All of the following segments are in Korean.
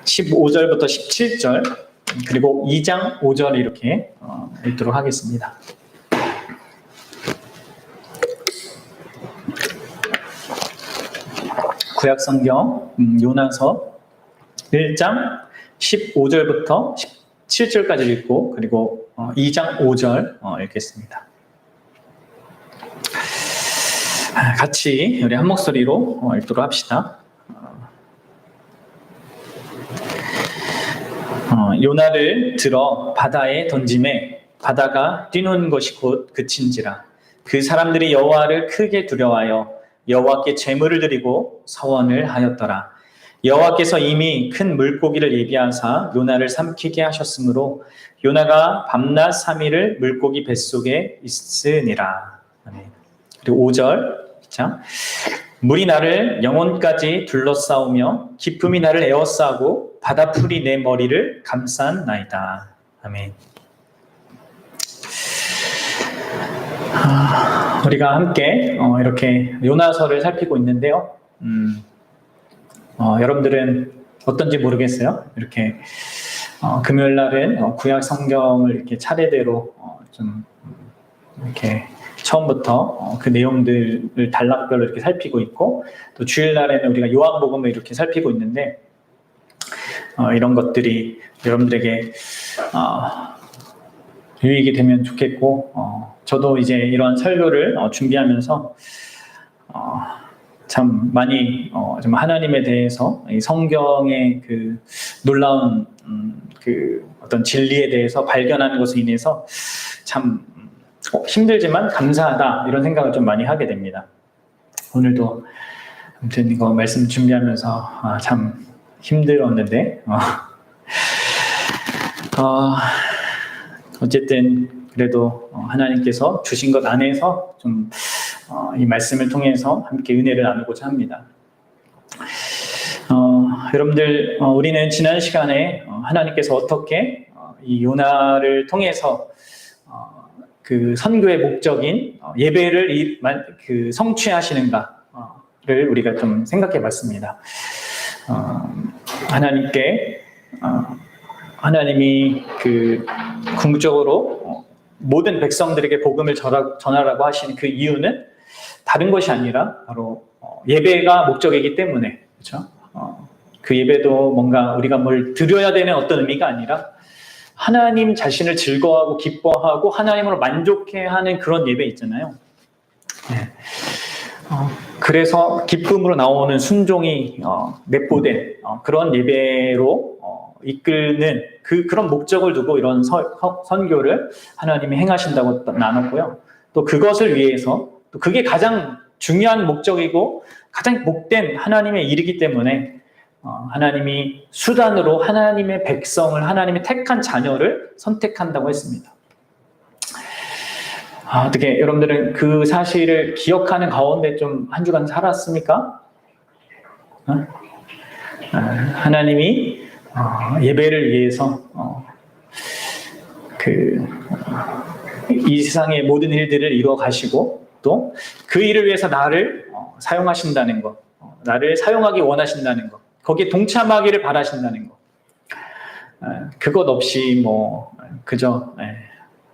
15절부터 17절 그리고 2장 5절 이렇게 읽도록 하겠습니다. 구약성경 요나서 1장 15절부터 17절까지 읽고 그리고 2장 5절 읽겠습니다. 같이 우리 한 목소리로 읽도록 합시다. 요나를 들어 바다에 던짐에 바다가 뛰는 것이 곧 그친지라. 그 사람들이 여호와를 크게 두려워하여 여호와께 제물을 드리고 서원을 하였더라. 여호와께서 이미 큰 물고기를 예비하사 요나를 삼키게 하셨으므로 요나가 밤낮 3일을 물고기 뱃속에 있으니라. 그리고 5절 자, 물이 나를 영혼까지 둘러싸우며 기품이 나를 에워싸고 바다풀이 내 머리를 감싼나이다. 아멘. 우리가 함께 이렇게 요나서를 살피고 있는데요. 여러분들은 어떤지 모르겠어요. 이렇게 금요일 날은 구약 성경을 이렇게 차례대로 좀 이렇게 처음부터 그 내용들을 단락별로 이렇게 살피고 있고, 또 주일 날에는 우리가 요한복음을 이렇게 살피고 있는데, 이런 것들이 여러분들에게 유익이 되면 좋겠고, 저도 이제 이런 설교를 준비하면서 참 많이 좀 하나님에 대해서 이 성경의 그 놀라운 그 어떤 진리에 대해서 발견하는 것으로 인해서 참 힘들지만 감사하다 이런 생각을 좀 많이 하게 됩니다. 오늘도 아무튼 이거 말씀 준비하면서 참 힘들었는데 어쨌든 그래도 하나님께서 주신 것 안에서 좀 이 말씀을 통해서 함께 은혜를 나누고자 합니다. 여러분들 우리는 지난 시간에 하나님께서 어떻게 이 요나를 통해서 그 선교의 목적인 예배를 그 성취하시는가를 우리가 좀 생각해 봤습니다. 하나님이 그 궁극적으로 모든 백성들에게 복음을 전하라고 하신 그 이유는 다른 것이 아니라 바로 예배가 목적이기 때문에, 그렇죠? 그 예배도 뭔가 우리가 뭘 드려야 되는 어떤 의미가 아니라 하나님 자신을 즐거워하고 기뻐하고 하나님으로 만족해하는 그런 예배 있잖아요. 네. 그래서 기쁨으로 나오는 순종이 내포된 그런 예배로 이끄는 그런 목적을 두고 이런 선교를 하나님이 행하신다고 나눴고요. 또 그것을 위해서 또 그게 가장 중요한 목적이고 가장 복된 하나님의 일이기 때문에 하나님이 수단으로 하나님의 백성을, 하나님의 택한 자녀를 선택한다고 했습니다. 어떻게 여러분들은 그 사실을 기억하는 가운데 좀 한 주간 살았습니까? 하나님이 예배를 위해서 이 세상의 모든 일들을 이루어 가시고 또 그 일을 위해서 나를 사용하신다는 것, 나를 사용하기 원하신다는 것, 거기에 동참하기를 바라신다는 것, 그것 없이 그저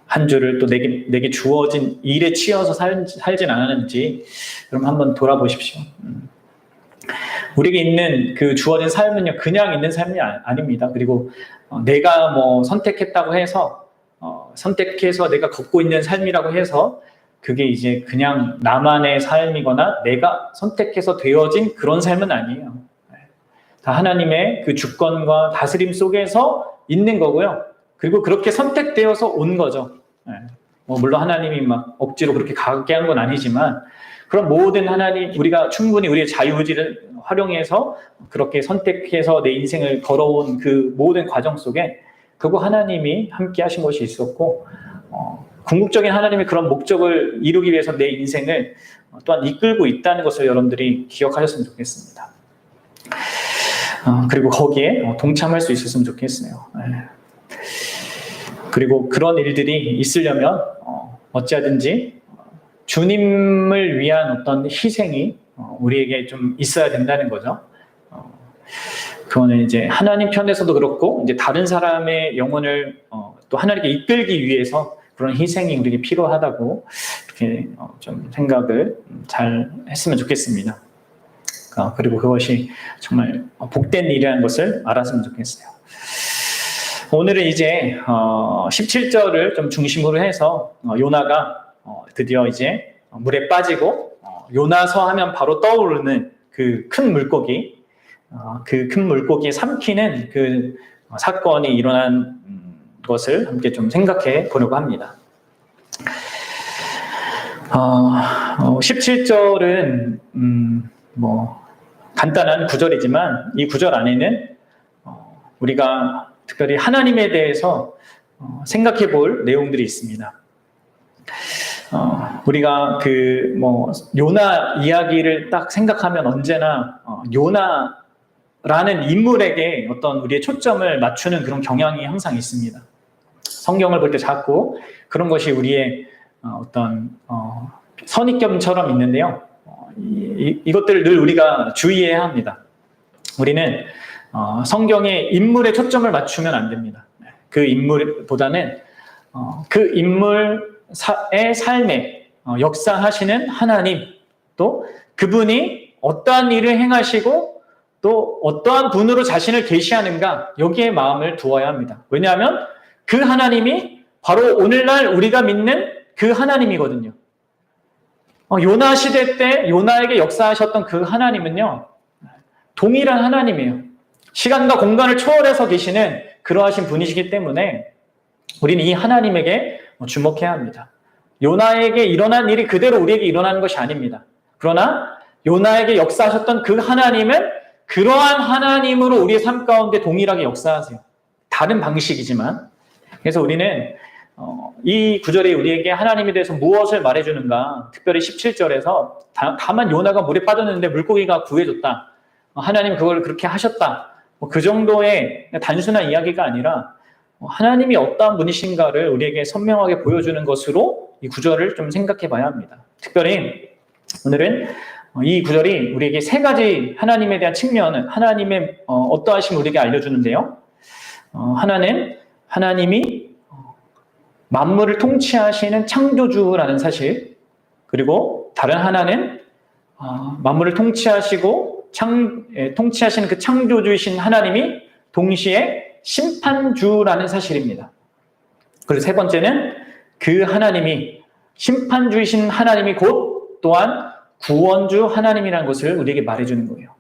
한 주를 또 내게 주어진 일에 치여서 살진 않았는지 여러분 한번 돌아보십시오. 우리에게 있는 그 주어진 삶은요, 그냥 있는 삶이 아닙니다. 그리고 내가 선택했다고 해서 선택해서 내가 걷고 있는 삶이라고 해서 그게 이제 그냥 나만의 삶이거나 내가 선택해서 되어진 그런 삶은 아니에요. 다 하나님의 그 주권과 다스림 속에서 있는 거고요. 그리고 그렇게 선택되어서 온 거죠. 물론 하나님이 막 억지로 그렇게 가게 한 건 아니지만, 그런 모든 우리가 충분히 우리의 자유의지를 활용해서 그렇게 선택해서 내 인생을 걸어온 그 모든 과정 속에 그거 하나님이 함께 하신 것이 있었고, 궁극적인 하나님의 그런 목적을 이루기 위해서 내 인생을 또한 이끌고 있다는 것을 여러분들이 기억하셨으면 좋겠습니다. 그리고 거기에 동참할 수 있었으면 좋겠어요. 그리고 그런 일들이 있으려면 어찌하든지 주님을 위한 어떤 희생이 우리에게 좀 있어야 된다는 거죠. 그거는 이제 하나님 편에서도 그렇고 이제 다른 사람의 영혼을 또 하나님께 이끌기 위해서 그런 희생이 우리에게 필요하다고 이렇게 좀 생각을 잘 했으면 좋겠습니다. 그리고 그것이 정말 복된 일이라는 것을 알았으면 좋겠어요. 오늘은 이제 17절을 좀 중심으로 해서 요나가 드디어 이제 물에 빠지고 요나서 하면 바로 떠오르는 그 큰 물고기, 그 큰 물고기에 삼키는 그 사건이 일어난 것을 함께 좀 생각해 보려고 합니다. 17절은 뭐 간단한 구절이지만 이 구절 안에는 우리가 특별히 하나님에 대해서 생각해 볼 내용들이 있습니다. 우리가 요나 이야기를 딱 생각하면 언제나 요나라는 인물에게 어떤 우리의 초점을 맞추는 그런 경향이 항상 있습니다. 성경을 볼 때 자꾸 그런 것이 우리의 어떤 선입견처럼 있는데요. 이것들을 늘 우리가 주의해야 합니다. 우리는 성경의 인물에 초점을 맞추면 안 됩니다. 그 인물보다는 그 인물의 삶에 역사하시는 하나님, 또 그분이 어떠한 일을 행하시고 또 어떠한 분으로 자신을 계시하는가, 여기에 마음을 두어야 합니다. 왜냐하면 그 하나님이 바로 오늘날 우리가 믿는 그 하나님이거든요. 요나 시대 때 요나에게 역사하셨던 그 하나님은요, 동일한 하나님이에요. 시간과 공간을 초월해서 계시는 그러하신 분이시기 때문에 우리는 이 하나님에게 주목해야 합니다. 요나에게 일어난 일이 그대로 우리에게 일어나는 것이 아닙니다. 그러나 요나에게 역사하셨던 그 하나님은 그러한 하나님으로 우리의 삶 가운데 동일하게 역사하세요. 다른 방식이지만. 그래서 우리는 이 구절이 우리에게 하나님에 대해서 무엇을 말해주는가, 특별히 17절에서 다만 요나가 물에 빠졌는데 물고기가 구해줬다, 하나님 그걸 그렇게 하셨다, 그 정도의 단순한 이야기가 아니라 하나님이 어떠한 분이신가를 우리에게 선명하게 보여주는 것으로 이 구절을 좀 생각해 봐야 합니다. 특별히 오늘은 이 구절이 우리에게 세 가지 하나님에 대한 측면을, 하나님의 어떠하심을 우리에게 알려주는데요. 하나님이 만물을 통치하시는 창조주라는 사실, 그리고 다른 하나는 만물을 통치하시고 통치하시는 그 창조주이신 하나님이 동시에 심판주라는 사실입니다. 그리고 세 번째는 그 하나님이 심판주이신 하나님이 곧 또한 구원주 하나님이라는 것을 우리에게 말해주는 거예요.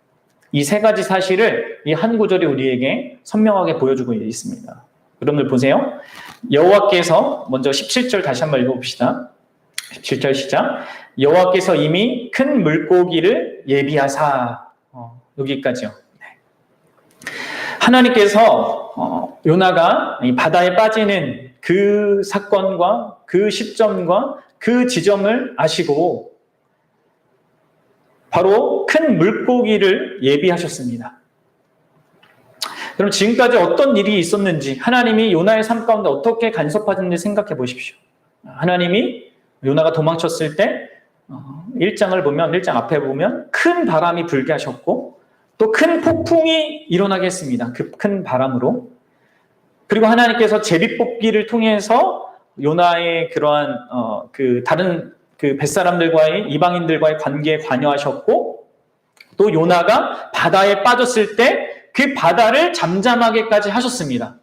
이 세 가지 사실을 이 한 구절이 우리에게 선명하게 보여주고 있습니다. 여러분들 보세요. 여호와께서, 먼저 17절 다시 한번 읽어봅시다. 17절 시작. 여호와께서 이미 큰 물고기를 예비하사. 여기까지요. 하나님께서 요나가 이 바다에 빠지는 그 사건과 그 시점과 그 지점을 아시고 바로 큰 물고기를 예비하셨습니다. 그럼 지금까지 어떤 일이 있었는지, 하나님이 요나의 삶 가운데 어떻게 간섭하셨는지 생각해 보십시오. 하나님이 요나가 도망쳤을 때 1장 앞에 보면 큰 바람이 불게 하셨고 또 큰 폭풍이 일어나게 했습니다. 그 큰 바람으로. 그리고 하나님께서 제비뽑기를 통해서 요나의 그러한 다른 그 뱃사람들과의, 이방인들과의 관계에 관여하셨고, 또 요나가 바다에 빠졌을 때 그 바다를 잠잠하게까지 하셨습니다.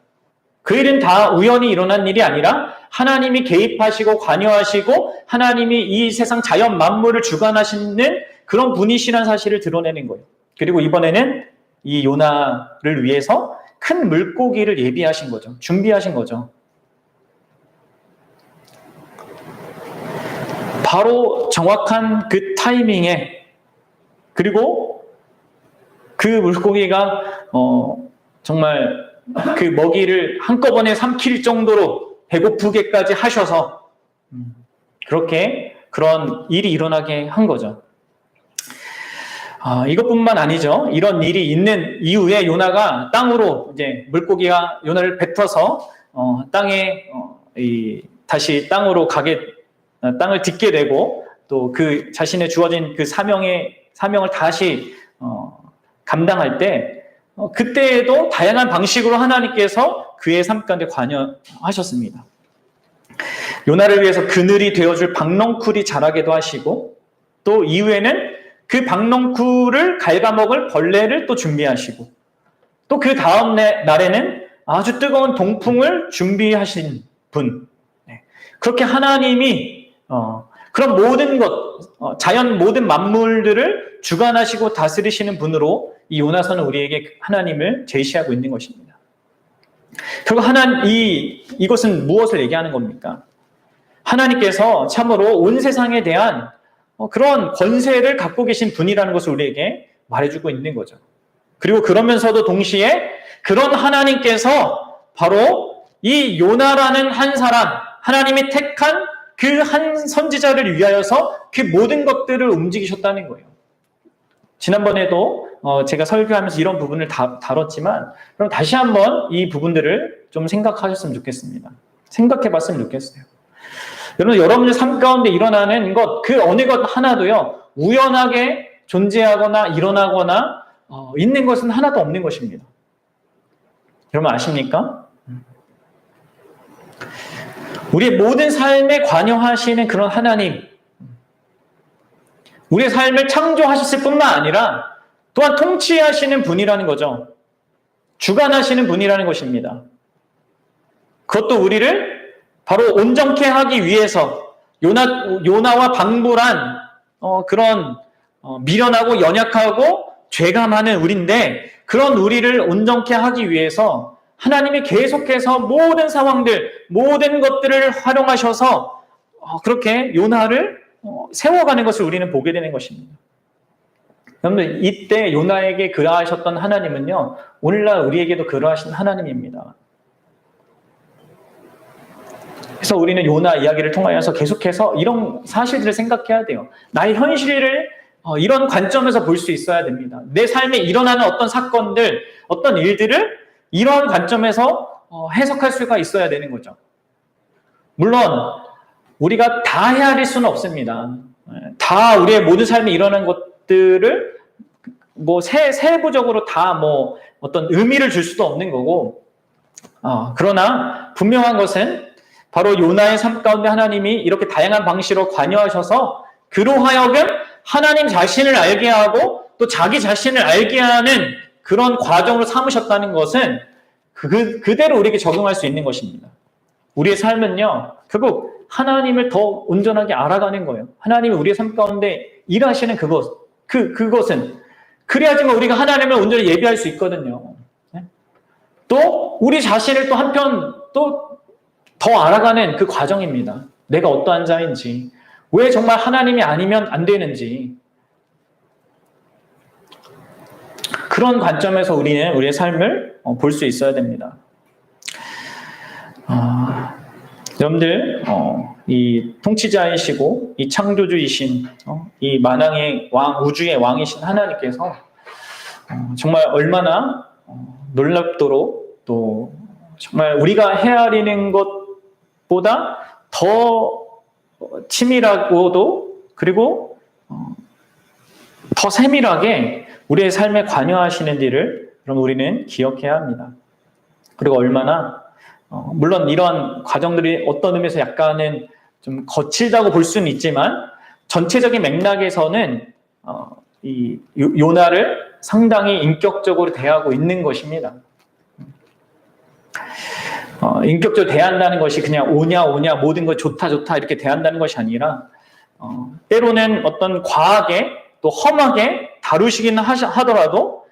그 일은 다 우연히 일어난 일이 아니라 하나님이 개입하시고 관여하시고 하나님이 이 세상 자연 만물을 주관하시는 그런 분이시라는 사실을 드러내는 거예요. 그리고 이번에는 이 요나를 위해서 큰 물고기를 예비하신 거죠. 준비하신 거죠. 바로 정확한 그 타이밍에, 그리고 그 물고기가 정말 그 먹이를 한꺼번에 삼킬 정도로 배고프게까지 하셔서 그런 일이 일어나게 한 거죠. 이것뿐만 아니죠. 이런 일이 있는 이후에 요나가 땅으로, 이제 물고기가 요나를 뱉어서 땅에 다시 땅으로 땅을 딛게 되고, 또 그 자신의 주어진 그 사명을 다시 감당할 때 그때에도 다양한 방식으로 하나님께서 그의 삶 가운데 관여하셨습니다. 요나를 위해서 그늘이 되어줄 박넝쿨이 자라게도 하시고, 또 이후에는 그 박넝쿨을 갉아먹을 벌레를 또 준비하시고, 또 그 다음 날에는 아주 뜨거운 동풍을 준비하신 분. 그렇게 하나님이 그런 모든 것, 자연 모든 만물들을 주관하시고 다스리시는 분으로 이 요나서는 우리에게 하나님을 제시하고 있는 것입니다. 결국 이것은 무엇을 얘기하는 겁니까? 하나님께서 참으로 온 세상에 대한 그런 권세를 갖고 계신 분이라는 것을 우리에게 말해주고 있는 거죠. 그리고 그러면서도 동시에 그런 하나님께서 바로 이 요나라는 한 사람, 하나님이 택한 그 한 선지자를 위하여서 그 모든 것들을 움직이셨다는 거예요. 지난번에도 제가 설교하면서 이런 부분을 다뤘지만, 그럼 다시 한번 이 부분들을 좀 생각하셨으면 좋겠습니다. 생각해 봤으면 좋겠어요. 여러분의 삶 가운데 일어나는 것, 그 어느 것 하나도요, 우연하게 존재하거나 일어나거나 있는 것은 하나도 없는 것입니다. 여러분 아십니까? 우리의 모든 삶에 관여하시는 그런 하나님, 우리의 삶을 창조하셨을 뿐만 아니라 또한 통치하시는 분이라는 거죠. 주관하시는 분이라는 것입니다. 그것도 우리를 바로 온전케 하기 위해서 요나와 방불한 그런 미련하고 연약하고 죄감하는 우리인데, 그런 우리를 온전케 하기 위해서 하나님이 계속해서 모든 상황들, 모든 것들을 활용하셔서 그렇게 요나를 세워가는 것을 우리는 보게 되는 것입니다. 여러분들, 이때 요나에게 그러하셨던 하나님은요, 오늘날 우리에게도 그러하신 하나님입니다. 그래서 우리는 요나 이야기를 통하여서 계속해서 이런 사실들을 생각해야 돼요. 나의 현실을 이런 관점에서 볼 수 있어야 됩니다. 내 삶에 일어나는 어떤 사건들, 어떤 일들을 이러한 관점에서 해석할 수가 있어야 되는 거죠. 물론 우리가 다 헤아릴 수는 없습니다. 다 우리의 모든 삶에 일어나는 것들을 세부적으로 다 어떤 의미를 줄 수도 없는 거고, 그러나 분명한 것은 바로 요나의 삶 가운데 하나님이 이렇게 다양한 방식으로 관여하셔서 그로 하여금 하나님 자신을 알게 하고 또 자기 자신을 알게 하는 그런 과정으로 삼으셨다는 것은 그대로 우리에게 적용할 수 있는 것입니다. 우리의 삶은요, 결국 하나님을 더 온전하게 알아가는 거예요. 하나님이 우리의 삶 가운데 일하시는 그것은 그래야지만 우리가 하나님을 온전히 예비할 수 있거든요. 또 우리 자신을 또 한편 또 더 알아가는 그 과정입니다. 내가 어떠한 자인지, 왜 정말 하나님이 아니면 안 되는지, 그런 관점에서 우리는 우리의 삶을 볼 수 있어야 됩니다. 여러분들, 이 통치자이시고 이 창조주이신 이 만왕의 왕, 우주의 왕이신 하나님께서 정말 얼마나 놀랍도록, 또 정말 우리가 헤아리는 것보다 더 치밀하고도, 그리고 더 세밀하게 우리의 삶에 관여하시는 일을 그럼 우리는 기억해야 합니다. 그리고 얼마나 물론 이러한 과정들이 어떤 의미에서 약간은 좀 거칠다고 볼 수는 있지만, 전체적인 맥락에서는 이 요나를 상당히 인격적으로 대하고 있는 것입니다. 인격적으로 대한다는 것이 그냥 오냐 모든 것 좋다 이렇게 대한다는 것이 아니라, 때로는 어떤 과하게 또 험하게 다루시기는 하더라도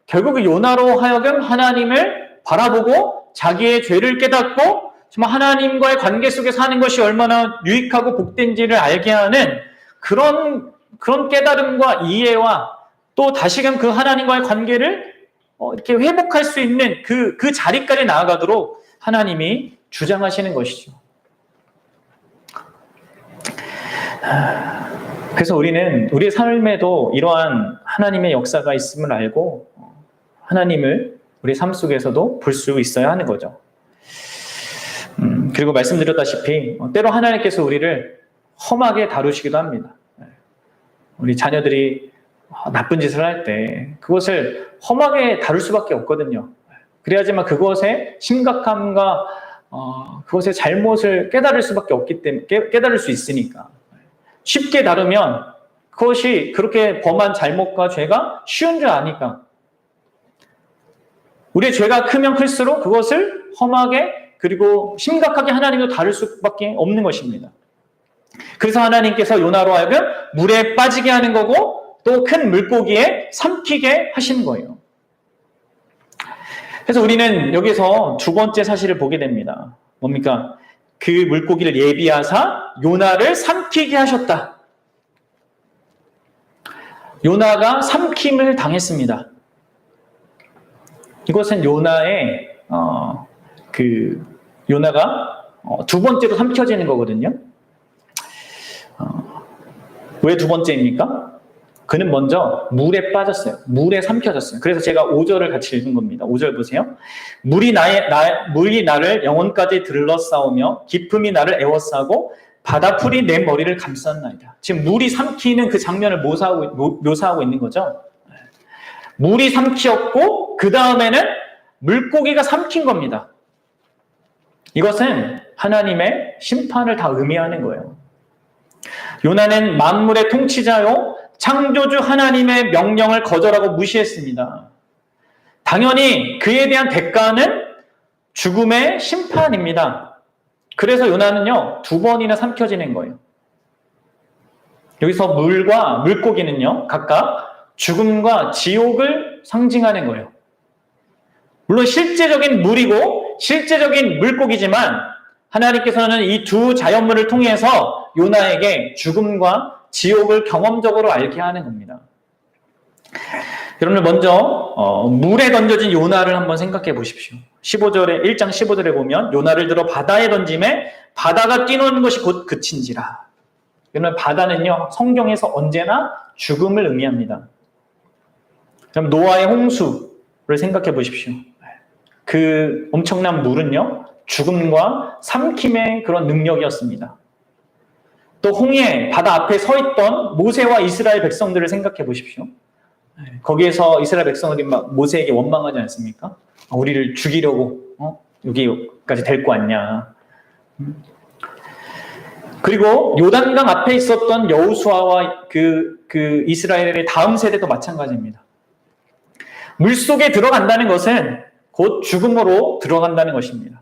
결국 요나로 하여금 하나님을 바라보고 자기의 죄를 깨닫고 정말 하나님과의 관계 속에서 사는 것이 얼마나 유익하고 복된지를 알게 하는 그런 깨달음과 이해와 또 다시금 그 하나님과의 관계를 이렇게 회복할 수 있는 그 자리까지 나아가도록 하나님이 주장하시는 것이죠. 그래서 우리는 우리의 삶에도 이러한 하나님의 역사가 있음을 알고 하나님을 우리 삶 속에서도 볼 수 있어야 하는 거죠. 그리고 말씀드렸다시피 때로 하나님께서 우리를 험하게 다루시기도 합니다. 우리 자녀들이 나쁜 짓을 할 때 그것을 험하게 다룰 수밖에 없거든요. 그래야지만 그것의 심각함과 그것의 잘못을 깨달을 수밖에 없기 때문에 깨달을 수 있으니까. 쉽게 다루면 그것이 그렇게 범한 잘못과 죄가 쉬운 줄 아니까. 우리의 죄가 크면 클수록 그것을 험하게 그리고 심각하게 하나님도 다룰 수밖에 없는 것입니다. 그래서 하나님께서 요나로 하여금 물에 빠지게 하는 거고 또 큰 물고기에 삼키게 하시는 거예요. 그래서 우리는 여기서 두 번째 사실을 보게 됩니다. 뭡니까? 그 물고기를 예비하사 요나를 삼키게 하셨다. 요나가 삼킴을 당했습니다. 이것은 요나의 요나가 두 번째로 삼켜지는 거거든요. 왜 두 번째입니까? 그는 먼저 물에 빠졌어요. 물에 삼켜졌어요. 그래서 제가 5절을 같이 읽은 겁니다. 5절 보세요. 물이 나를 영혼까지 들러싸우며 깊음이 나를 에워싸고 바다풀이 내 머리를 감쌌나이다. 지금 물이 삼키는 그 장면을 묘사하고 있는 거죠. 물이 삼키었고 그 다음에는 물고기가 삼킨 겁니다. 이것은 하나님의 심판을 다 의미하는 거예요. 요나는 만물의 통치자요 창조주 하나님의 명령을 거절하고 무시했습니다. 당연히 그에 대한 대가는 죽음의 심판입니다. 그래서 요나는요, 2번이나 삼켜지는 거예요. 여기서 물과 물고기는요, 각각 죽음과 지옥을 상징하는 거예요. 물론 실제적인 물이고 실제적인 물고기지만 하나님께서는 이 두 자연물을 통해서 요나에게 죽음과 지옥을 경험적으로 알게 하는 겁니다. 여러분들 먼저 물에 던져진 요나를 한번 생각해 보십시오. 1장 15절에 보면 요나를 들어 바다에 던짐에 바다가 뛰노는 것이 곧 그친지라. 여러분 바다는요 성경에서 언제나 죽음을 의미합니다. 그럼 노아의 홍수를 생각해 보십시오. 그 엄청난 물은요 죽음과 삼킴의 그런 능력이었습니다. 또 홍해 바다 앞에 서 있던 모세와 이스라엘 백성들을 생각해 보십시오. 거기에서 이스라엘 백성들이 막 모세에게 원망하지 않습니까? 우리를 죽이려고 여기까지 데리고 왔냐. 그리고 요단강 앞에 있었던 여호수아와 그 이스라엘의 다음 세대도 마찬가지입니다. 물속에 들어간다는 것은 곧 죽음으로 들어간다는 것입니다.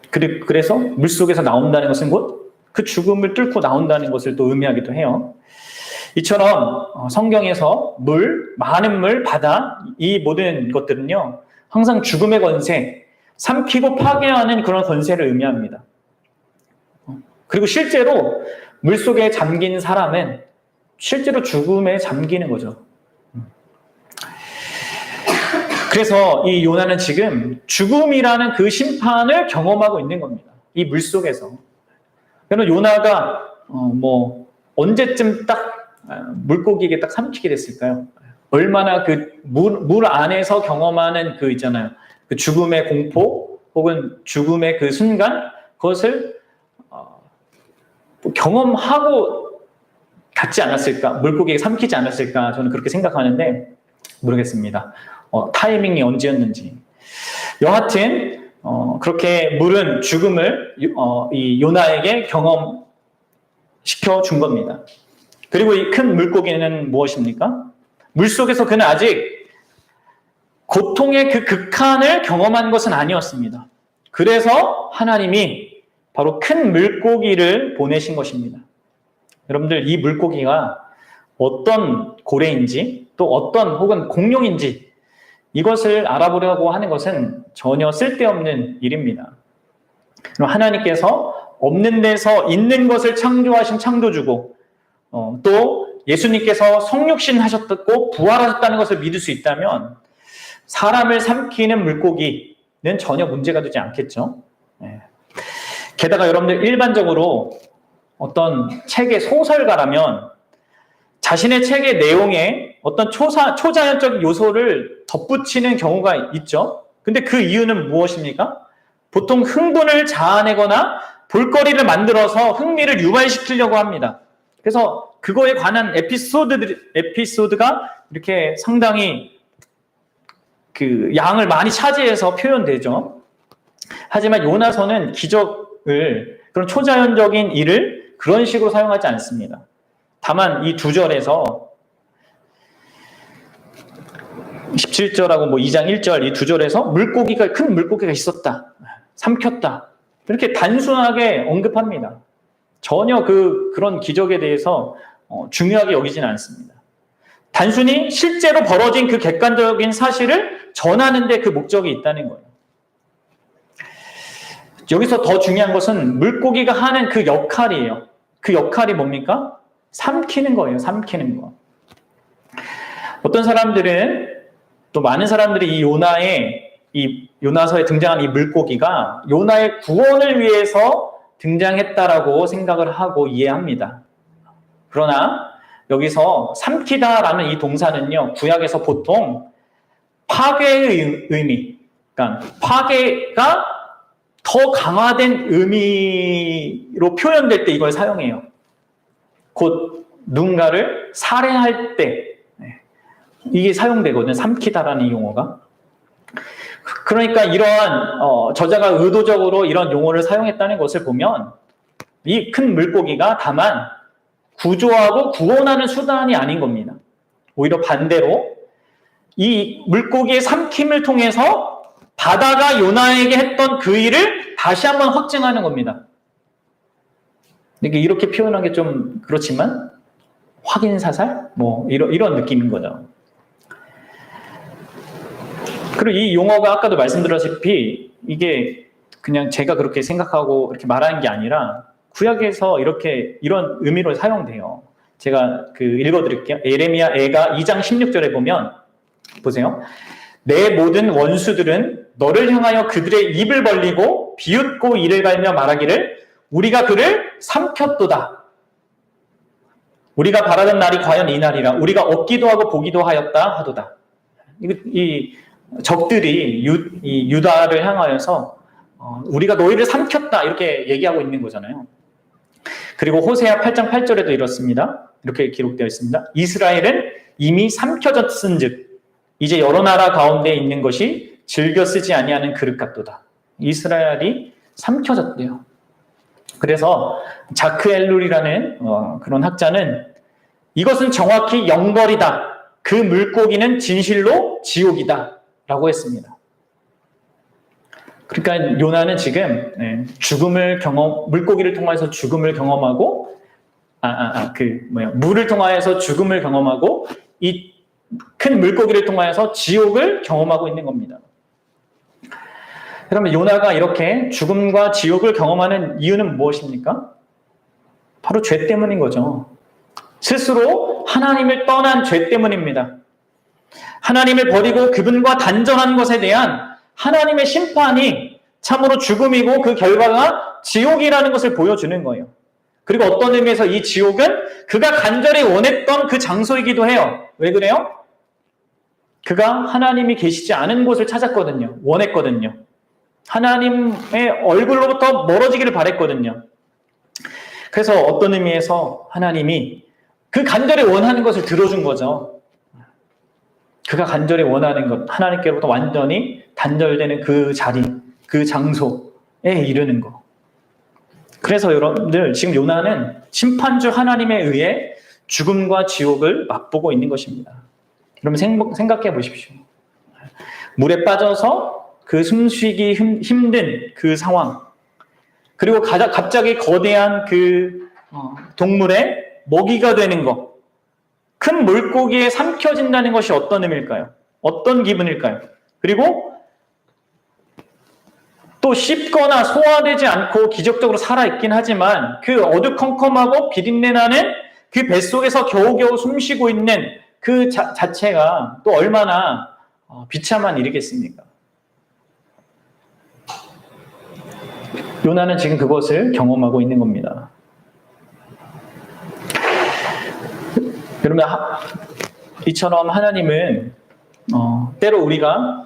그래서 물속에서 나온다는 것은 곧 그 죽음을 뚫고 나온다는 것을 또 의미하기도 해요. 이처럼 성경에서 물, 많은 물, 바다 이 모든 것들은요 항상 죽음의 권세, 삼키고 파괴하는 그런 권세를 의미합니다. 그리고 실제로 물속에 잠긴 사람은 실제로 죽음에 잠기는 거죠. 그래서 이 요나는 지금 죽음이라는 그 심판을 경험하고 있는 겁니다. 이 물속에서. 그래서 요나가 언제쯤 딱 물고기에게 딱 삼키게 됐을까요? 얼마나 그 물 안에서 경험하는 그 있잖아요. 그 죽음의 공포 혹은 죽음의 그 순간 그것을 경험하고 갔지 않았을까? 물고기에게 삼키지 않았을까? 저는 그렇게 생각하는데 모르겠습니다. 타이밍이 언제였는지. 여하튼 그렇게 물은 죽음을 이 요나에게 경험시켜 준 겁니다. 그리고 이 큰 물고기는 무엇입니까? 물속에서 그는 아직 고통의 그 극한을 경험한 것은 아니었습니다. 그래서 하나님이 바로 큰 물고기를 보내신 것입니다. 여러분들 이 물고기가 어떤 고래인지 또 어떤 혹은 공룡인지 이것을 알아보려고 하는 것은 전혀 쓸데없는 일입니다. 하나님께서 없는 데서 있는 것을 창조하신 창조주고 또 예수님께서 성육신 하셨고 부활하셨다는 것을 믿을 수 있다면 사람을 삼키는 물고기는 전혀 문제가 되지 않겠죠. 게다가 여러분들 일반적으로 어떤 책의 소설가라면 자신의 책의 내용에 어떤 초자연적 요소를 덧붙이는 경우가 있죠. 근데 그 이유는 무엇입니까? 보통 흥분을 자아내거나 볼거리를 만들어서 흥미를 유발시키려고 합니다. 그래서 그거에 관한 에피소드가 이렇게 상당히 그 양을 많이 차지해서 표현되죠. 하지만 요나서는 기적을, 그런 초자연적인 일을 그런 식으로 사용하지 않습니다. 다만 이 2절에서 17절하고 뭐 2장 1절 이 2절에서 큰 물고기가 있었다, 삼켰다, 이렇게 단순하게 언급합니다. 전혀 그런 기적에 대해서 중요하게 여기지는 않습니다. 단순히 실제로 벌어진 그 객관적인 사실을 전하는 데 그 목적이 있다는 거예요. 여기서 더 중요한 것은 물고기가 하는 그 역할이에요. 그 역할이 뭡니까? 삼키는 거예요. 삼키는 거. 어떤 사람들은, 또 많은 사람들이 이 요나서에 등장한 이 물고기가 요나의 구원을 위해서 등장했다라고 생각을 하고 이해합니다. 그러나 여기서 삼키다라는 이 동사는요, 구약에서 보통 파괴의 의미, 그러니까 파괴가 더 강화된 의미로 표현될 때 이걸 사용해요. 곧 누군가를 살해할 때 이게 사용되거든요. 삼키다라는 이 용어가. 그러니까 이러한 저자가 의도적으로 이런 용어를 사용했다는 것을 보면 이 큰 물고기가 다만 구조하고 구원하는 수단이 아닌 겁니다. 오히려 반대로 이 물고기의 삼킴을 통해서 바다가 요나에게 했던 그 일을 다시 한번 확증하는 겁니다. 이렇게 표현한 게 좀 그렇지만 확인사살? 뭐 이런 느낌인 거죠. 그리고 이 용어가 아까도 말씀드렸다시피 이게 그냥 제가 그렇게 생각하고 이렇게 말하는 게 아니라 구약에서 이런 의미로 사용돼요. 제가 읽어드릴게요. 예레미야 애가 2장 16절에 보면 보세요. 내 모든 원수들은 너를 향하여 그들의 입을 벌리고 비웃고 이를 갈며 말하기를 우리가 그를 삼켰도다. 우리가 바라던 날이 과연 이 날이라. 우리가 얻기도 하고 보기도 하였다 하도다. 이 적들이 유다를 향하여서 우리가 너희를 삼켰다 이렇게 얘기하고 있는 거잖아요. 그리고 호세아 8장 8절에도 이렇습니다. 이렇게 기록되어 있습니다. 이스라엘은 이미 삼켜졌은즉 이제 여러 나라 가운데 있는 것이 즐겨 쓰지 아니하는 그릇 같도다. 이스라엘이 삼켜졌대요. 그래서 자크 엘룰이라는 그런 학자는 이것은 정확히 영벌이다. 그 물고기는 진실로 지옥이다. 라고 했습니다. 그러니까 요나는 지금 물고기를 통해서 죽음을 경험하고, 물을 통하여서 죽음을 경험하고, 이 큰 물고기를 통하여서 지옥을 경험하고 있는 겁니다. 그러면 요나가 이렇게 죽음과 지옥을 경험하는 이유는 무엇입니까? 바로 죄 때문인 거죠. 스스로 하나님을 떠난 죄 때문입니다. 하나님을 버리고 그분과 단절한 것에 대한 하나님의 심판이 참으로 죽음이고 그 결과가 지옥이라는 것을 보여주는 거예요. 그리고 어떤 의미에서 이 지옥은 그가 간절히 원했던 그 장소이기도 해요. 왜 그래요? 그가 하나님이 계시지 않은 곳을 찾았거든요. 원했거든요. 하나님의 얼굴로부터 멀어지기를 바랬거든요. 그래서 어떤 의미에서 하나님이 그 간절히 원하는 것을 들어준 거죠. 그가 간절히 원하는 것, 하나님께로부터 완전히 단절되는 그 자리, 그 장소에 이르는 것. 그래서 여러분들 지금 요나는 심판주 하나님에 의해 죽음과 지옥을 맛보고 있는 것입니다. 여러분 생각해 보십시오. 물에 빠져서 그 숨쉬기 힘든 그 상황, 그리고 갑자기 거대한 그 동물의 먹이가 되는 것, 큰 물고기에 삼켜진다는 것이 어떤 의미일까요? 어떤 기분일까요? 그리고 또 씹거나 소화되지 않고 기적적으로 살아있긴 하지만 그 어두컴컴하고 비린내 나는 그 뱃속에서 겨우겨우 숨쉬고 있는 그 자체가 또 얼마나 비참한 일이겠습니까? 요나는 지금 그것을 경험하고 있는 겁니다. 여러분, 이처럼 하나님은 때로 우리가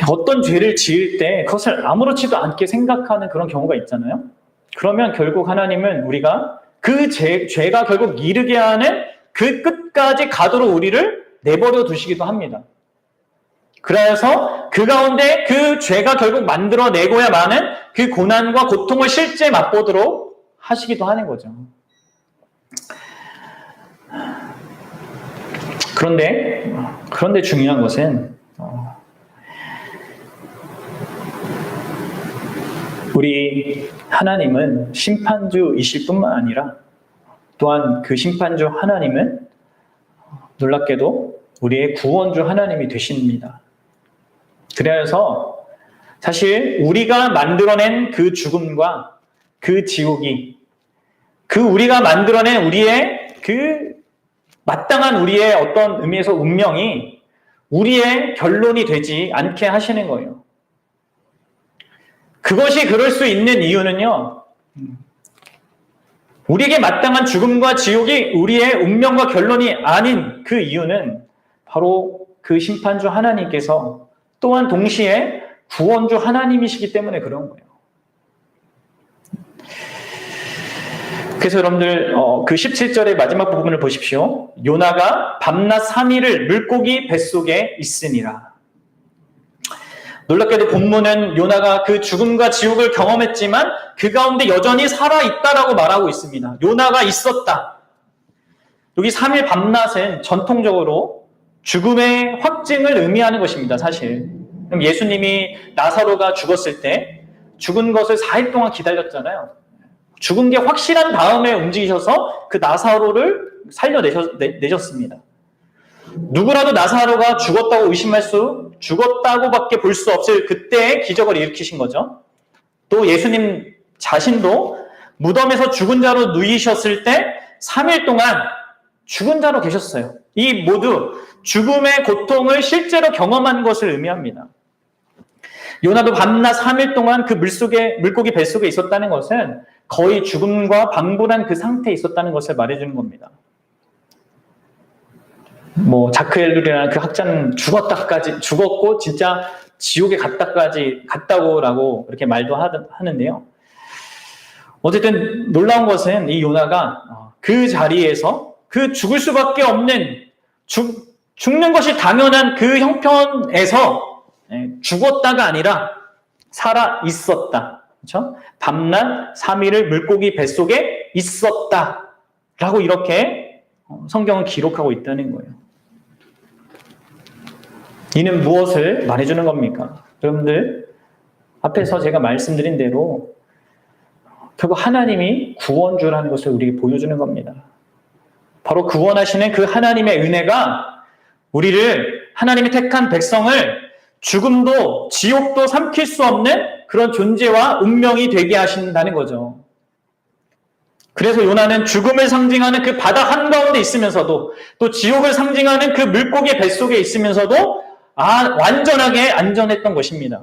어떤 죄를 지을 때 그것을 아무렇지도 않게 생각하는 그런 경우가 있잖아요. 그러면 결국 하나님은 우리가 그 죄가 결국 이르게 하는 그 끝까지 가도록 우리를 내버려 두시기도 합니다. 그래서 그 가운데 그 죄가 결국 만들어내고야만은 그 고난과 고통을 실제 맛보도록 하시기도 하는 거죠. 그런데 중요한 것은 우리 하나님은 심판주이실 뿐만 아니라 또한 그 심판주 하나님은 놀랍게도 우리의 구원주 하나님이 되십니다. 그래서 사실 우리가 만들어낸 그 죽음과 그 지옥이 그 우리가 만들어낸 우리의 그 마땅한 우리의 어떤 의미에서 운명이 우리의 결론이 되지 않게 하시는 거예요. 그것이 그럴 수 있는 이유는요, 우리에게 마땅한 죽음과 지옥이 우리의 운명과 결론이 아닌 그 이유는 바로 그 심판주 하나님께서 또한 동시에 구원주 하나님이시기 때문에 그런 거예요. 그래서 여러분들 그 17절의 마지막 부분을 보십시오. 요나가 밤낮 3일을 물고기 뱃속에 있으니라. 놀랍게도 본문은 요나가 그 죽음과 지옥을 경험했지만 그 가운데 여전히 살아있다라고 말하고 있습니다. 요나가 있었다. 여기 3일 밤낮은 전통적으로 죽음의 확증을 의미하는 것입니다. 사실. 그럼 예수님이 나사로가 죽었을 때 죽은 것을 4일 동안 기다렸잖아요. 죽은 게 확실한 다음에 움직이셔서 그 나사로를 살려내셨습니다. 누구라도 나사로가 죽었다고밖에 볼 수 없을 그때의 기적을 일으키신 거죠. 또 예수님 자신도 무덤에서 죽은 자로 누이셨을 때 3일 동안 죽은 자로 계셨어요. 이 모두 죽음의 고통을 실제로 경험한 것을 의미합니다. 요나도 밤낮 3일 동안 그 물고기 뱃속에 있었다는 것은 거의 죽음과 방불한 그 상태에 있었다는 것을 말해주는 겁니다. 자크 엘룰이라는 그 학자는 죽었고 진짜 지옥에 갔다고라고 이렇게 말도 하는데요. 어쨌든 놀라운 것은 이 요나가 그 자리에서 그 죽을 수밖에 없는 죽는 것이 당연한 그 형편에서 죽었다가 아니라 살아 있었다. 그렇죠? 밤낮 3일을 물고기 뱃속에 있었다라고 이렇게 성경은 기록하고 있다는 거예요. 이는 무엇을 말해주는 겁니까? 여러분들 앞에서 제가 말씀드린 대로 결국 하나님이 구원주라는 것을 우리에게 보여주는 겁니다. 바로 구원하시는 그 하나님의 은혜가 우리를 하나님이 택한 백성을 죽음도 지옥도 삼킬 수 없는 그런 존재와 운명이 되게 하신다는 거죠. 그래서 요나는 죽음을 상징하는 그 바다 한가운데 있으면서도 또 지옥을 상징하는 그 물고기 뱃속에 있으면서도 완전하게 안전했던 것입니다.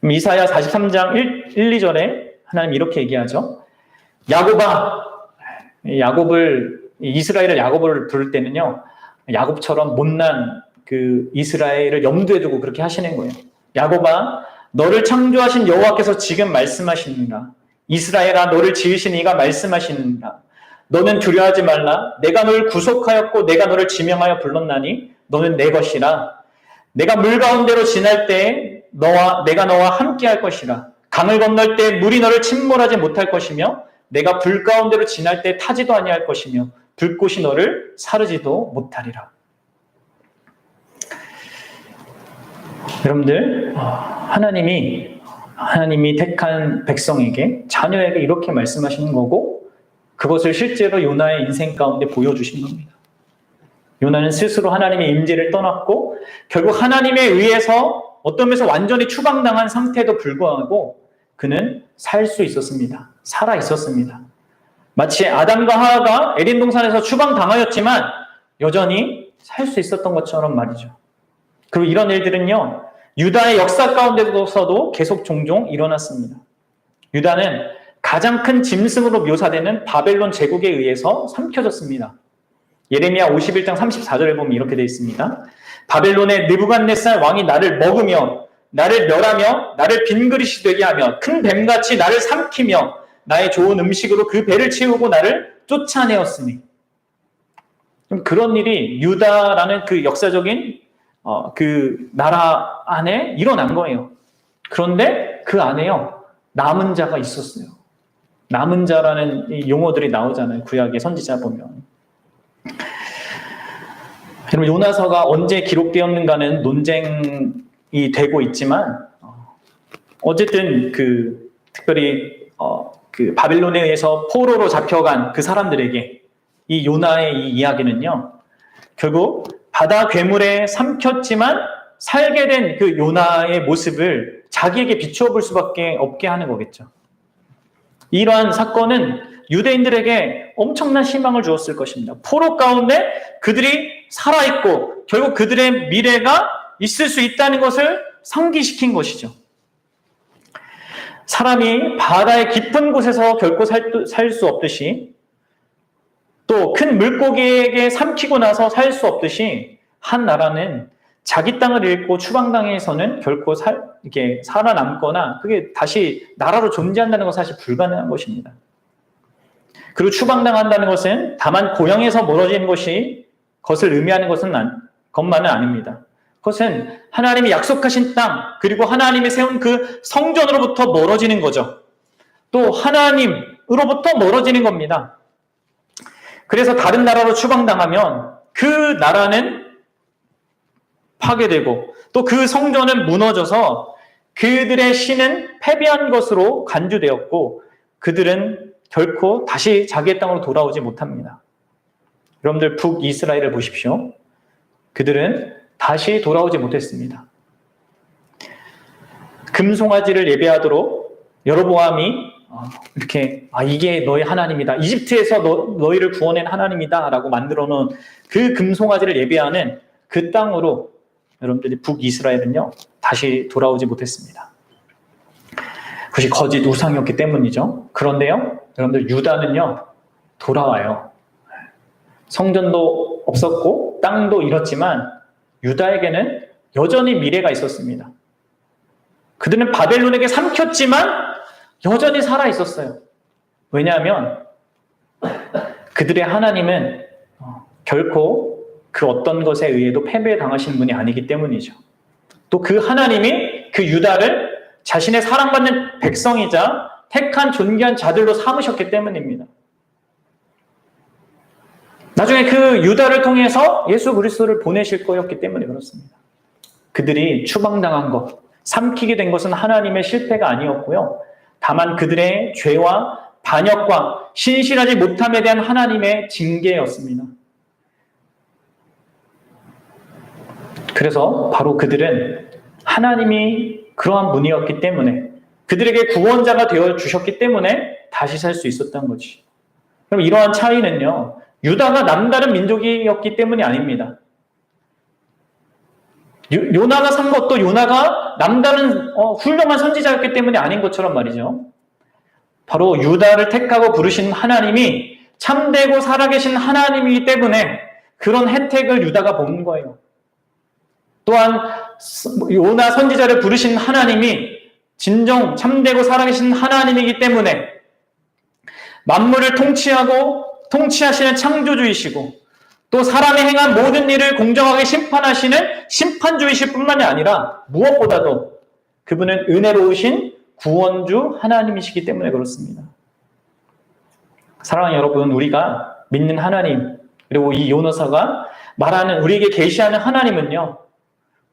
이사야 43장 1, 2절에 하나님 이렇게 얘기하죠. 이스라엘을 야곱을 부를 때는요, 야곱처럼 못난 그 이스라엘을 염두에 두고 그렇게 하시는 거예요. 야곱아, 너를 창조하신 여호와께서 지금 말씀하시느니라. 이스라엘아, 너를 지으신 이가 말씀하시느니라. 너는 두려워하지 말라. 내가 너를 구속하였고 내가 너를 지명하여 불렀나니 너는 내 것이라. 내가 물 가운데로 지날 때에 내가 너와 함께 할 것이라. 강을 건널 때 물이 너를 침몰하지 못할 것이며 내가 불 가운데로 지날 때 타지도 아니할 것이며 불꽃이 너를 사르지도 못하리라. 여러분들, 하나님이 택한 백성에게, 자녀에게 이렇게 말씀하시는 거고 그것을 실제로 요나의 인생 가운데 보여주신 겁니다. 요나는 스스로 하나님의 임재를 떠났고 결국 하나님에 의해서 어떤 면에서 완전히 추방당한 상태에도 불구하고 그는 살 수 있었습니다. 살아 있었습니다. 마치 아담과 하와가 에덴 동산에서 추방당하였지만 여전히 살 수 있었던 것처럼 말이죠. 그리고 이런 일들은요, 유다의 역사 가운데서도 계속 종종 일어났습니다. 유다는 가장 큰 짐승으로 묘사되는 바벨론 제국에 의해서 삼켜졌습니다. 예레미야 51장 34절에 보면 이렇게 되어 있습니다. 바벨론의 느부갓네살 왕이 나를 먹으며 나를 멸하며 나를 빈 그릇이 되게 하며 큰 뱀같이 나를 삼키며 나의 좋은 음식으로 그 배를 채우고 나를 쫓아내었으니. 그런 일이 유다라는 그 역사적인 그 나라 안에 일어난 거예요. 그런데 그 안에요, 남은 자가 있었어요. 남은 자라는 이 용어들이 나오잖아요. 구약의 선지자 보면. 여러분, 요나서가 언제 기록되었는가는 논쟁이 되고 있지만, 어쨌든 특별히 그 바빌론에 의해서 포로로 잡혀간 그 사람들에게 이 요나의 이 이야기는요, 결국 바다 괴물에 삼켰지만 살게 된 그 요나의 모습을 자기에게 비추어 볼 수밖에 없게 하는 거겠죠. 이러한 사건은 유대인들에게 엄청난 희망을 주었을 것입니다. 포로 가운데 그들이 살아있고 결국 그들의 미래가 있을 수 있다는 것을 상기시킨 것이죠. 사람이 바다의 깊은 곳에서 결코 살 수 없듯이, 또 큰 물고기에게 삼키고 나서 살 수 없듯이, 한 나라는 자기 땅을 잃고 추방당해서는 결코 이렇게 살아남거나 그게 다시 나라로 존재한다는 것은 사실 불가능한 것입니다. 그리고 추방당한다는 것은 다만 고향에서 멀어지는 것을 의미하는 것만은 아닙니다. 그것은 하나님이 약속하신 땅, 그리고 하나님이 세운 그 성전으로부터 멀어지는 거죠. 또 하나님으로부터 멀어지는 겁니다. 그래서 다른 나라로 추방당하면 그 나라는 파괴되고 또 그 성전은 무너져서 그들의 신은 패배한 것으로 간주되었고 그들은 결코 다시 자기의 땅으로 돌아오지 못합니다. 여러분들 북이스라엘을 보십시오. 그들은 다시 돌아오지 못했습니다. 금송아지를 예배하도록 여로보암이 이렇게 이게 너의 하나님이다. 이집트에서 너희를 구원한 하나님이다 라고 만들어 놓은 그 금송아지를 예배하는 그 땅으로 여러분들이 북이스라엘은요 다시 돌아오지 못했습니다. 그것이 거짓 우상이었기 때문이죠. 그런데요 여러분들 유다는요 돌아와요. 성전도 없었고 땅도 잃었지만 유다에게는 여전히 미래가 있었습니다. 그들은 바벨론에게 삼켰지만 여전히 살아 있었어요. 왜냐하면 그들의 하나님은 결코 그 어떤 것에 의해도 패배당하신 분이 아니기 때문이죠. 또 그 하나님이 그 유다를 자신의 사랑받는 백성이자 택한 존귀한 자들로 삼으셨기 때문입니다. 나중에 그 유다를 통해서 예수 그리스도를 보내실 거였기 때문에 그렇습니다. 그들이 추방당한 것, 삼키게 된 것은 하나님의 실패가 아니었고요. 다만 그들의 죄와 반역과 신실하지 못함에 대한 하나님의 징계였습니다. 그래서 바로 그들은 하나님이 그러한 분이었기 때문에 그들에게 구원자가 되어주셨기 때문에 다시 살 수 있었던 거지. 그럼 이러한 차이는요. 유다가 남다른 민족이었기 때문이 아닙니다. 요나가 산 것도 요나가 남다른 훌륭한 선지자였기 때문이 아닌 것처럼 말이죠. 바로 유다를 택하고 부르신 하나님이 참되고 살아계신 하나님이기 때문에 그런 혜택을 유다가 본 거예요. 또한 요나 선지자를 부르신 하나님이 진정 참되고 살아계신 하나님이기 때문에 만물을 통치하시는 창조주이시고 또 사람이 행한 모든 일을 공정하게 심판하시는 심판주이실 뿐만이 아니라 무엇보다도 그분은 은혜로우신 구원주 하나님이시기 때문에 그렇습니다. 사랑하는 여러분, 우리가 믿는 하나님 그리고 이 요나서가 말하는 우리에게 계시하는 하나님은요.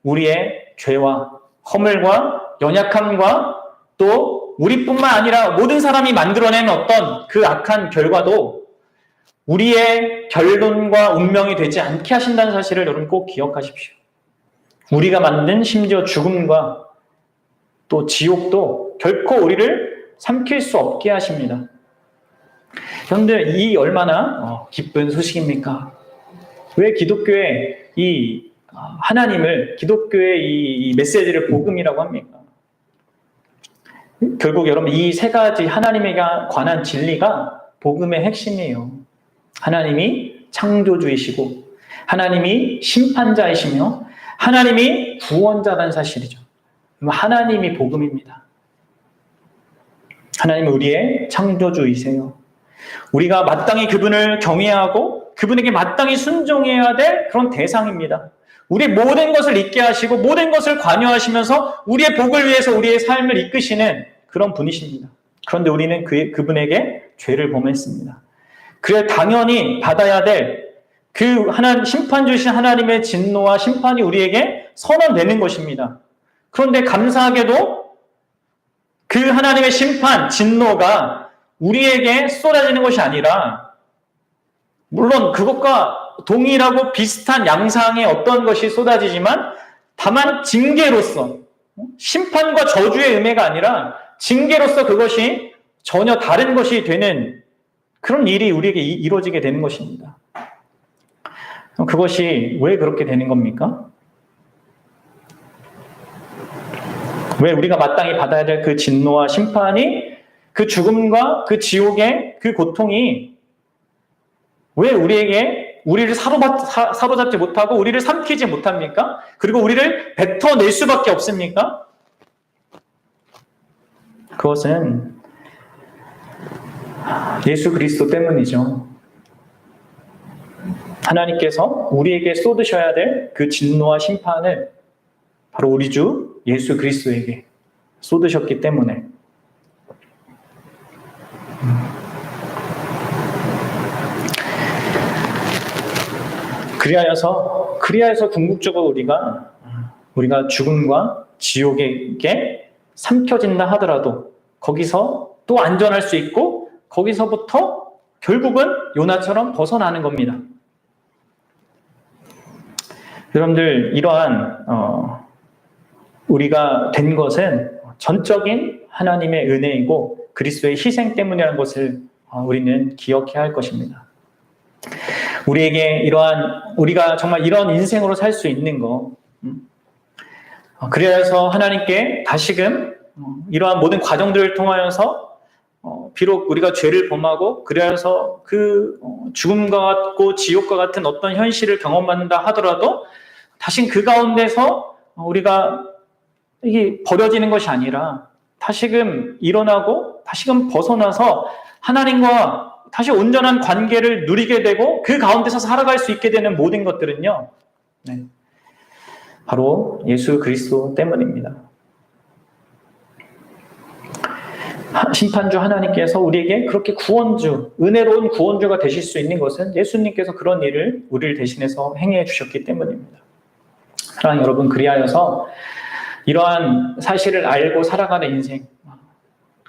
우리의 죄와 허물과 연약함과 또 우리뿐만 아니라 모든 사람이 만들어낸 어떤 그 악한 결과도 우리의 결론과 운명이 되지 않게 하신다는 사실을 여러분 꼭 기억하십시오. 우리가 만든 심지어 죽음과 또 지옥도 결코 우리를 삼킬 수 없게 하십니다. 여러분들 이 얼마나 기쁜 소식입니까? 왜 기독교의 이 하나님을 기독교의 이 메시지를 복음이라고 합니까? 결국 여러분 이 세 가지 하나님에 관한 진리가 복음의 핵심이에요. 하나님이 창조주이시고 하나님이 심판자이시며 하나님이 구원자라는 사실이죠. 하나님이 복음입니다. 하나님은 우리의 창조주이세요. 우리가 마땅히 그분을 경외하고 그분에게 마땅히 순종해야 될 그런 대상입니다. 우리의 모든 것을 잊게 하시고 모든 것을 관여하시면서 우리의 복을 위해서 우리의 삶을 이끄시는 그런 분이십니다. 그런데 우리는 그분에게 죄를 범했습니다. 그래 당연히 받아야 될 그 심판 주신 하나님의 진노와 심판이 우리에게 선언되는 것입니다. 그런데 감사하게도 그 하나님의 심판, 진노가 우리에게 쏟아지는 것이 아니라 물론 그것과 동일하고 비슷한 양상의 어떤 것이 쏟아지지만 다만 징계로서 심판과 저주의 의미가 아니라 징계로서 그것이 전혀 다른 것이 되는 그런 일이 우리에게 이루어지게 되는 것입니다. 그것이 왜 그렇게 되는 겁니까? 왜 우리가 마땅히 받아야 될 그 진노와 심판이 그 죽음과 그 지옥의 그 고통이 왜 우리를 사로잡지 못하고 우리를 삼키지 못합니까? 그리고 우리를 뱉어낼 수밖에 없습니까? 그것은 예수 그리스도 때문이죠. 하나님께서 우리에게 쏟으셔야 될 그 진노와 심판을 바로 우리 주 예수 그리스도에게 쏟으셨기 때문에 그리하여서 궁극적으로 우리가 죽음과 지옥에게 삼켜진다 하더라도 거기서 또 안전할 수 있고 거기서부터 결국은 요나처럼 벗어나는 겁니다. 여러분들 이러한 우리가 된 것은 전적인 하나님의 은혜이고 그리스도의 희생 때문이라는 것을 우리는 기억해야 할 것입니다. 우리에게 우리가 정말 이런 인생으로 살 수 있는 거 그래서 하나님께 다시금 이러한 모든 과정들을 통하여서 비록 우리가 죄를 범하고 그래서 그 죽음과 같고 지옥과 같은 어떤 현실을 경험한다 하더라도 다신 그 가운데서 우리가 이게 버려지는 것이 아니라 다시금 일어나고 다시금 벗어나서 하나님과 다시 온전한 관계를 누리게 되고 그 가운데서 살아갈 수 있게 되는 모든 것들은요, 바로 예수 그리스도 때문입니다. 심판주 하나님께서 우리에게 그렇게 은혜로운 구원주가 되실 수 있는 것은 예수님께서 그런 일을 우리를 대신해서 행해 주셨기 때문입니다. 사랑하는 여러분, 그리하여서 이러한 사실을 알고 살아가는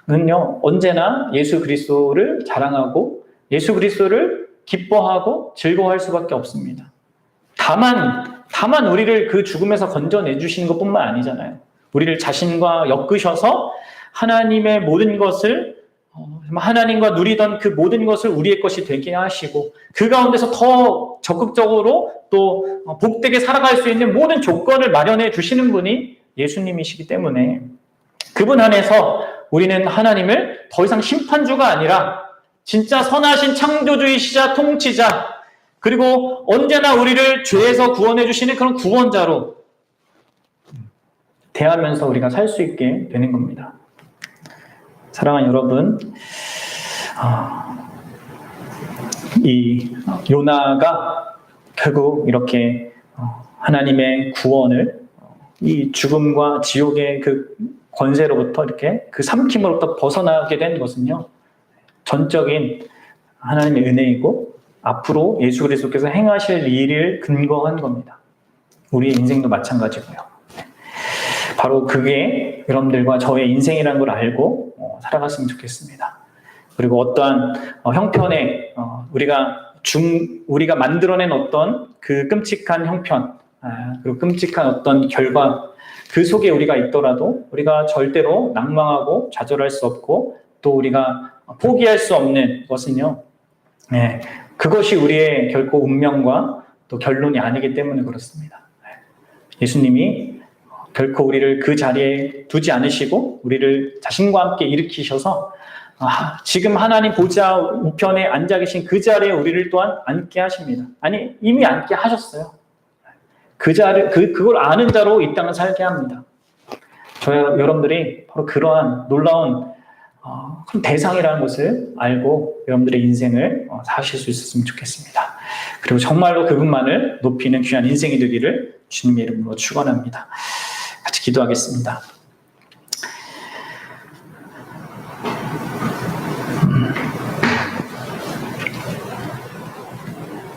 인생은요, 언제나 예수 그리스도를 자랑하고 예수 그리스도를 기뻐하고 즐거워할 수밖에 없습니다. 다만 우리를 그 죽음에서 건져내 주시는 것뿐만 아니잖아요. 우리를 자신과 엮으셔서 하나님의 모든 것을 하나님과 누리던 그 모든 것을 우리의 것이 되게 하시고 그 가운데서 더 적극적으로 또 복되게 살아갈 수 있는 모든 조건을 마련해 주시는 분이 예수님이시기 때문에 그분 안에서 우리는 하나님을 더 이상 심판주가 아니라 진짜 선하신 창조주이시자 통치자 그리고 언제나 우리를 죄에서 구원해 주시는 그런 구원자로 대하면서 우리가 살 수 있게 되는 겁니다. 사랑하는 여러분, 이 요나가 결국 이렇게 하나님의 구원을 이 죽음과 지옥의 그 권세로부터 이렇게 그 삼킴으로부터 벗어나게 된 것은요, 전적인 하나님의 은혜이고 앞으로 예수 그리스도께서 행하실 일을 근거한 겁니다. 우리의 인생도 마찬가지고요. 바로 그게 여러분들과 저의 인생이라는 걸 알고 살아갔으면 좋겠습니다. 그리고 어떠한 형편에 우리가 만들어낸 어떤 그 끔찍한 형편, 그리고 끔찍한 어떤 결과 그 속에 우리가 있더라도 우리가 절대로 낭망하고 좌절할 수 없고 또 우리가 포기할 수 없는 것은요, 그것이 우리의 결코 운명과 또 결론이 아니기 때문에 그렇습니다. 예수님이 결코 우리를 그 자리에 두지 않으시고 우리를 자신과 함께 일으키셔서 지금 하나님 보좌 우편에 앉아 계신 그 자리에 우리를 또한 앉게 하십니다. 아니, 이미 앉게 하셨어요. 그걸 아는 자로 이 땅을 살게 합니다. 여러분들이 바로 그러한 놀라운 큰 대상이라는 것을 알고 여러분들의 인생을 사실 수 있었으면 좋겠습니다. 그리고 정말로 그분만을 높이는 귀한 인생이 되기를 주님의 이름으로 축원합니다. 같이 기도하겠습니다.